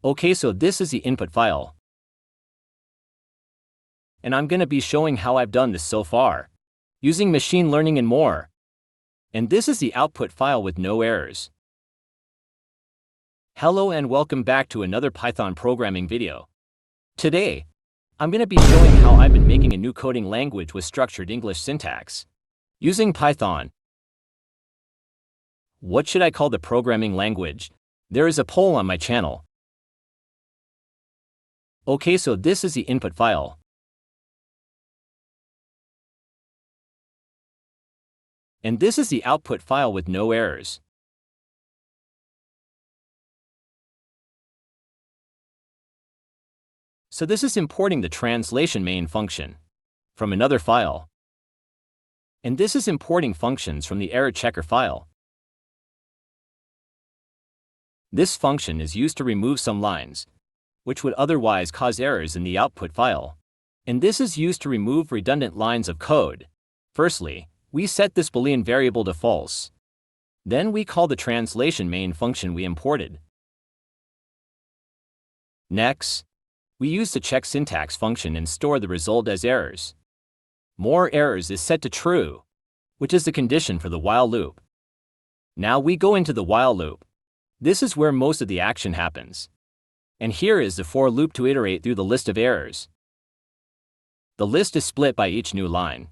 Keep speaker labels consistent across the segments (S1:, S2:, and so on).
S1: Okay, so this is the input file. And I'm going to be showing how I've done this so far, using machine learning and more. And this is the output file with no errors. Hello and welcome back to another Python programming video. Today, I'm going to be showing how I've been making a new coding language with structured English syntax, using Python. What should I call the programming language? There is a poll on my channel. Okay, so this is the input file. And this is the output file with no errors. So this is importing the translation main function from another file. And this is importing functions from the error checker file. This function is used to remove some lines, which would otherwise cause errors in the output file. And this is used to remove redundant lines of code. Firstly, we set this Boolean variable to false. Then we call the translation main function we imported. Next, we use the check syntax function and store the result as errors. More errors is set to true, which is the condition for the while loop. Now we go into the while loop. This is where most of the action happens. And here is the for loop to iterate through the list of errors. The list is split by each new line.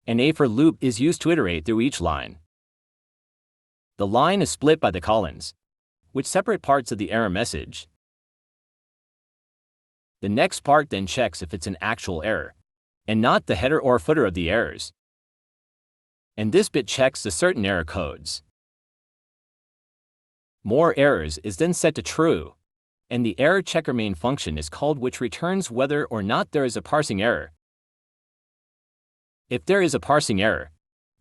S1: And a for loop is used to iterate through each line. The line is split by the colons, which separate parts of the error message. The next part then checks if it's an actual error, and not the header or footer of the errors. And this bit checks the certain error codes. More errors is then set to true, and the error checker main function is called, which returns whether or not there is a parsing error. If there is a parsing error,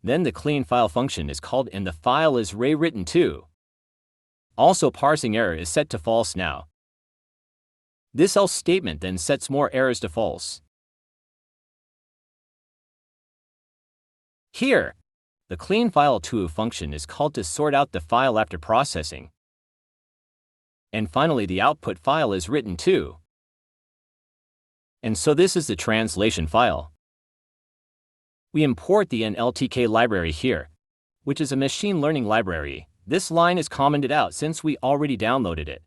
S1: then the clean file function is called and the file is rewritten too. Also, parsing error is set to false now. This else statement then sets more errors to false. Here, the clean file to function is called to sort out the file after processing. And finally, the output file is written too. And so this is the translation file. We import the NLTK library here, which is a machine learning library. This line is commented out since we already downloaded it.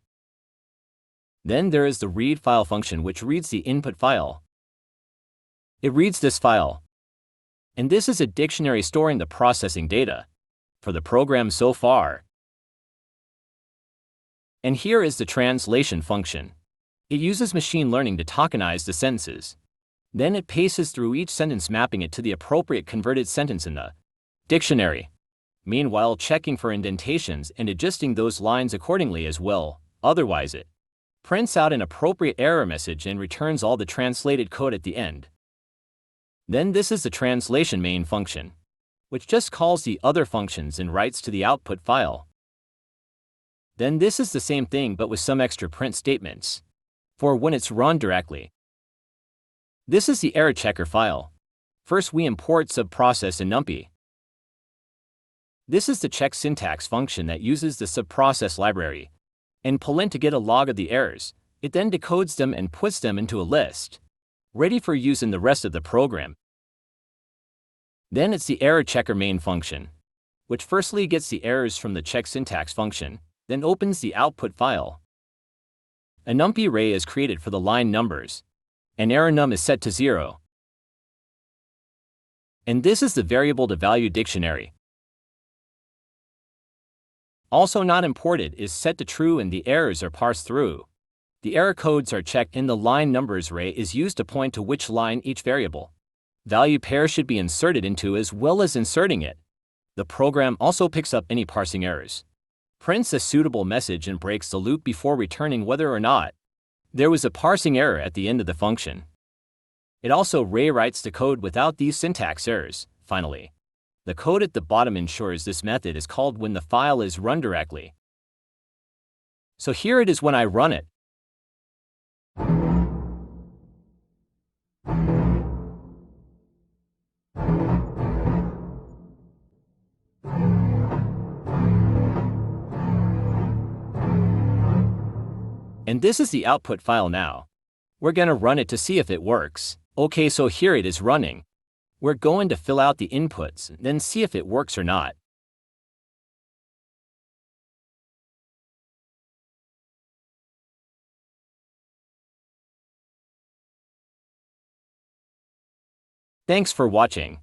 S1: Then there is the read file function, which reads the input file. It reads this file. And this is a dictionary storing the processing data for the program so far. And here is the translation function. It uses machine learning to tokenize the sentences. Then it paces through each sentence, mapping it to the appropriate converted sentence in the dictionary. Meanwhile, checking for indentations and adjusting those lines accordingly as well. Otherwise, it prints out an appropriate error message and returns all the translated code at the end. Then this is the translation main function, which just calls the other functions and writes to the output file. Then this is the same thing but with some extra print statements for when it's run directly. This is the error checker file. First, we import subprocess and numpy. This is the check syntax function that uses the subprocess library and pulin to get a log of the errors. It then decodes them and puts them into a list, ready for use in the rest of the program. Then it's the error checker main function, which firstly gets the errors from the check syntax function, then opens the output file. A numpy array is created for the line numbers, and error num is set to 0. And this is the variable to value dictionary. Also not imported is set to true and the errors are parsed through. The error codes are checked and the line numbers array is used to point to which line each variable value pair should be inserted into, as well as inserting it. The program also picks up any parsing errors, prints a suitable message and breaks the loop before returning whether or not there was a parsing error at the end of the function. It also rewrites the code without these syntax errors. Finally, the code at the bottom ensures this method is called when the file is run directly. So here it is when I run it. And this is the output file now. We're gonna run it to see if it works. Okay, so here it is running. We're going to fill out the inputs, then see if it works or not. Thanks for watching.